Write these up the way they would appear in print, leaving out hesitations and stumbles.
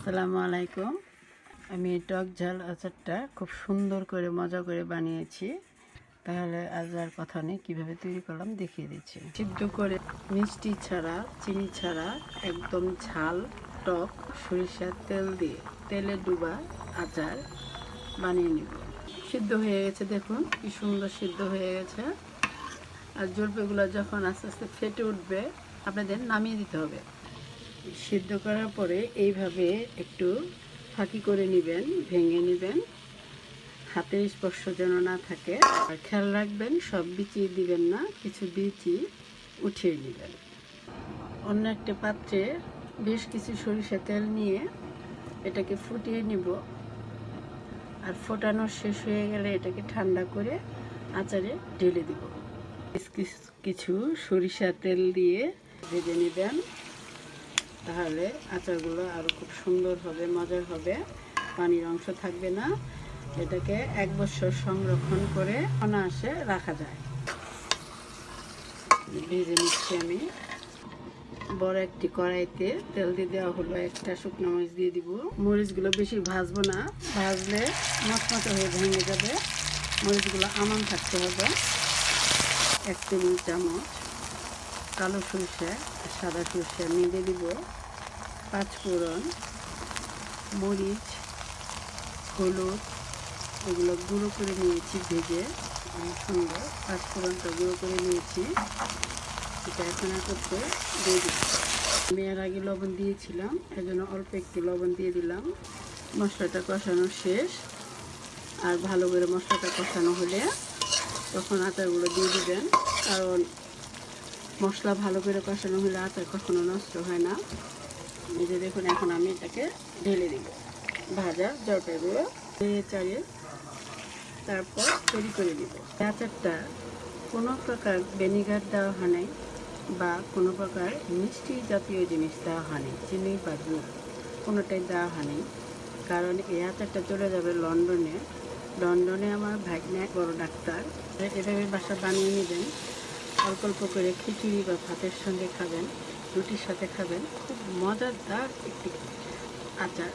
আসসালামু আলাইকুম। আমি টক ঝাল আচারটা খুব সুন্দর করে মজা করে বানিয়েছি। তাহলে আজ আর কথা নেই, কীভাবে তৈরি করলাম দেখিয়ে দিচ্ছি। সিদ্ধ করে মিষ্টি ছাড়া, চিনি ছাড়া, একদম ঝাল টক সরিষার তেল দিয়ে তেলে ডুবা আচার বানিয়ে নিব। সিদ্ধ হয়ে গেছে, দেখুন কি সুন্দর সিদ্ধ হয়ে গেছে। আর জলপাইগুলো যখন আস্তে আস্তে ফেটে উঠবে আপনাদের নামিয়ে দিতে হবে। সিদ্ধ করার পরে এইভাবে একটু ফাঁকি করে নেবেন, ভেঙে নেবেন, হাতের স্পর্শ যেন না থাকে। আর খেয়াল রাখবেন সব বিচি দিবেন না, কিছু বিচি উঠিয়ে নেবেন। অন্য একটা পাত্রে বেশ কিছু সরিষা তেল নিয়ে এটাকে ফুটিয়ে নিব। আর ফোটানো শেষ হয়ে গেলে এটাকে ঠান্ডা করে আচারে ঢেলে দিব। কিছু সরিষা তেল দিয়ে ভেজে নেবেন, তাহলে আচারগুলো আরও খুব সুন্দর হবে, মজার হবে, পানির অংশ থাকবে না। এটাকে 1 বছর সংরক্ষণ করে অনায়াসে রাখা যায়। ভেজে নিচ্ছি আমি। বড় একটি কড়াইতে তেল দিয়ে দেওয়া হলো, একটা শুকনো মরিচ দিয়ে দিব। মরিচগুলো বেশি ভাজবো না, ভাজলে মচমচে হয়ে ভেঙে যাবে। মরিচগুলো আমান থাকতে হবে। 1 টেবিল চামচ কালো সরষে, সাদা সরষে মেজে দিব। 5 ফোড়ন, মরিচ, হলুদ এগুলো গুঁড়ো করে নিয়েছি ভেজে, অনেক সুন্দর। 5 ফোড়নটা গুঁড়ো করে নিয়েছি, এটা এখন করতে দিয়ে দিচ্ছি। আমি এর আগে লবণ দিয়েছিলাম, এজন্য অল্প একটু লবণ দিয়ে দিলাম। মশলাটা কষানো শেষ। আর ভালো করে মশলাটা কষানো হলে তখন আচারগুলো দিয়ে দিবেন, কারণ মশলা ভালো করে কষানো হলে আচার কখনো নষ্ট হয় না। এই যে দেখুন, এখন আমি এটাকে ঢেলে দিব ভাজা জলপাইগুলো চাড়িয়ে, তারপর তৈরি করে দিব। আচারটা কোনো প্রকার ভিনেগার দেওয়া হয় নাই বা কোনো প্রকার মিষ্টি জাতীয় জিনিস দেওয়া হয়নি, চিনি বা গুড় কোনোটাই দেওয়া হয়নি। কারণ এই আচারটা চলে যাবে লন্ডনে। লন্ডনে আমার ভাগ্নে বড় ডাক্তার। এভাবে বাসা বানিয়ে নেবেন, অল্প অল্প করে খিচুড়ি বা ভাতের সঙ্গে খাবেন, রুটির সাথে খাবেন, খুব মজাদার একটি আচার।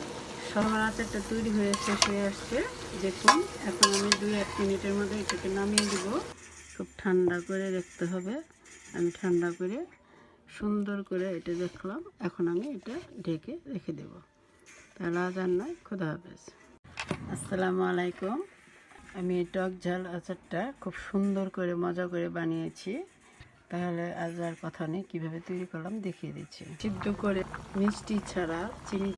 সবার আচারটা তৈরি হয়ে শেষ হয়ে আসছে, দেখুন। এখন আমি 2-1 মিনিটের মধ্যে এটাকে নামিয়ে দিব। খুব ঠান্ডা করে রাখতে হবে। আমি ঠান্ডা করে সুন্দর করে এটা দেখলাম। এখন আমি এটা ঢেকে রেখে দেব। তাহলে আজ আর নয়, খোদা হাফেজ। আসসালামু আলাইকুম। আমি টক ঝাল আচারটা খুব সুন্দর করে মজা করে বানিয়েছি। তাহলে আজ আর কথা নেই, কীভাবে তৈরি করলাম দেখিয়ে দিচ্ছি। সিদ্ধ করে মিষ্টি ছাড়া, চিনি